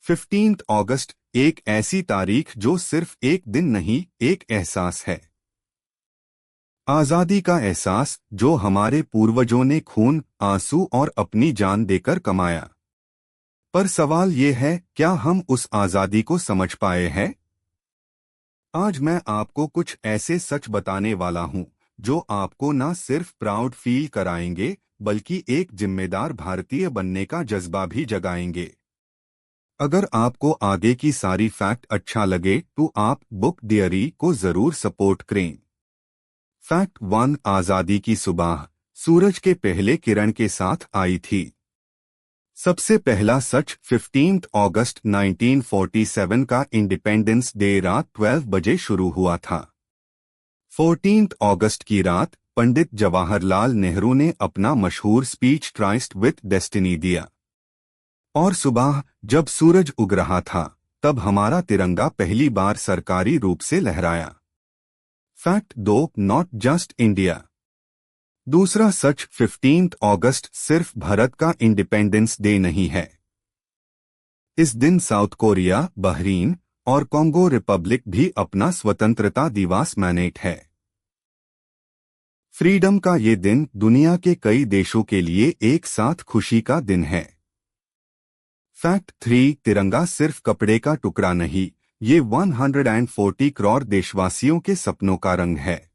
15 अगस्त एक ऐसी तारीख जो सिर्फ एक दिन नहीं, एक एहसास है। आजादी का एहसास जो हमारे पूर्वजों ने खून, आंसू और अपनी जान देकर कमाया। पर सवाल ये है, क्या हम उस आजादी को समझ पाए हैं? आज मैं आपको कुछ ऐसे सच बताने वाला हूं जो आपको न सिर्फ प्राउड फील कराएंगे बल्कि एक जिम्मेदार भारतीय बनने का जज्बा भी जगाएंगे। अगर आपको आगे की सारी फैक्ट अच्छा लगे तो आप बुक डियरी को जरूर सपोर्ट करें। फैक्ट 1, आजादी की सुबह सूरज के पहले किरण के साथ आई थी। सबसे पहला सच 15 अगस्त 1947 का इंडिपेंडेंस डे रात 12 बजे शुरू हुआ था। 14 अगस्त की रात पंडित जवाहरलाल नेहरू ने अपना मशहूर स्पीच ट्राइस्ट विथ डेस्टिनी दिया। और सुबह जब सूरज उग रहा था तब हमारा तिरंगा पहली बार सरकारी रूप से लहराया। Fact 2, not just India. दूसरा सच 15 अगस्त सिर्फ भारत का इंडिपेंडेंस डे नहीं है। इस दिन साउथ कोरिया, बहरीन और कॉन्गो रिपब्लिक भी अपना स्वतंत्रता दिवस मनाते है। फ्रीडम का ये दिन दुनिया के कई देशों के लिए एक साथ खुशी का दिन है। फैक्ट 3, तिरंगा सिर्फ कपड़े का टुकड़ा नहीं, ये 140 करोड़ देशवासियों के सपनों का रंग है।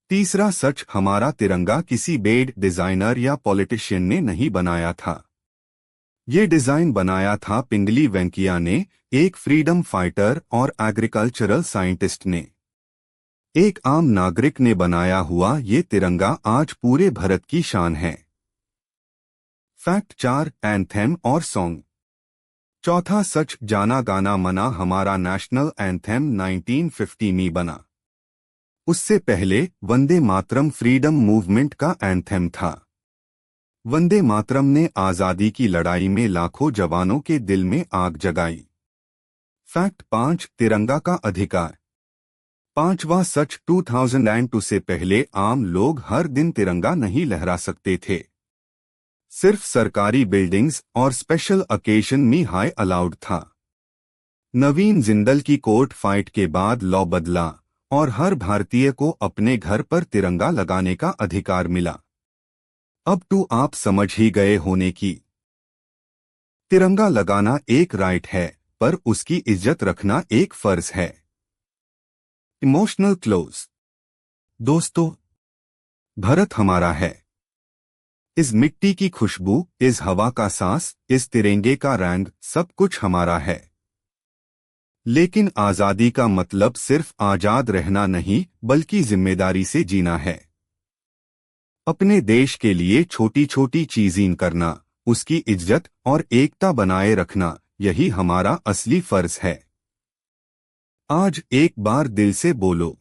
तीसरा सच, हमारा तिरंगा किसी बेड डिजाइनर या पॉलिटिशियन ने नहीं बनाया था। ये डिजाइन बनाया था पिंगली वेंकैया ने, एक फ्रीडम फाइटर और एग्रीकल्चरल साइंटिस्ट ने। एक आम नागरिक ने बनाया हुआ ये तिरंगा आज पूरे भारत की शान है। फैक्ट 4, एंथेम और सॉन्ग। चौथा सच, जाना गाना मना हमारा नेशनल एंथेम 1950 में बना। उससे पहले वंदे मातरम फ्रीडम मूवमेंट का एंथेम था। वंदे मातरम ने आजादी की लड़ाई में लाखों जवानों के दिल में आग जगाई। फैक्ट 5, तिरंगा का अधिकार। पांचवा सच, 2002 से पहले आम लोग हर दिन तिरंगा नहीं लहरा सकते थे। सिर्फ सरकारी बिल्डिंग्स और स्पेशल ओकेजन में हाई अलाउड था। नवीन जिंदल की कोर्ट फाइट के बाद लॉ बदला और हर भारतीय को अपने घर पर तिरंगा लगाने का अधिकार मिला। अब तो आप समझ ही गए होने की तिरंगा लगाना एक राइट है, पर उसकी इज्जत रखना एक फर्ज है। Emotional close. दोस्तों, भारत हमारा है। इस मिट्टी की खुशबू, इस हवा का सांस, इस तिरंगे का रंग, सब कुछ हमारा है। लेकिन आजादी का मतलब सिर्फ आजाद रहना नहीं बल्कि जिम्मेदारी से जीना है। अपने देश के लिए छोटी छोटी चीजें करना, उसकी इज्जत और एकता बनाए रखना, यही हमारा असली फर्ज है। आज एक बार दिल से बोलो,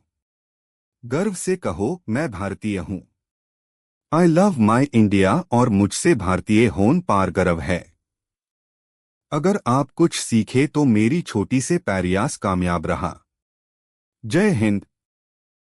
गर्व से कहो, मैं भारतीय हूं। आई लव माई इंडिया और मुझसे भारतीय होन पार गर्व है। अगर आप कुछ सीखे तो मेरी छोटी से प्रयास कामयाब रहा। जय हिंद।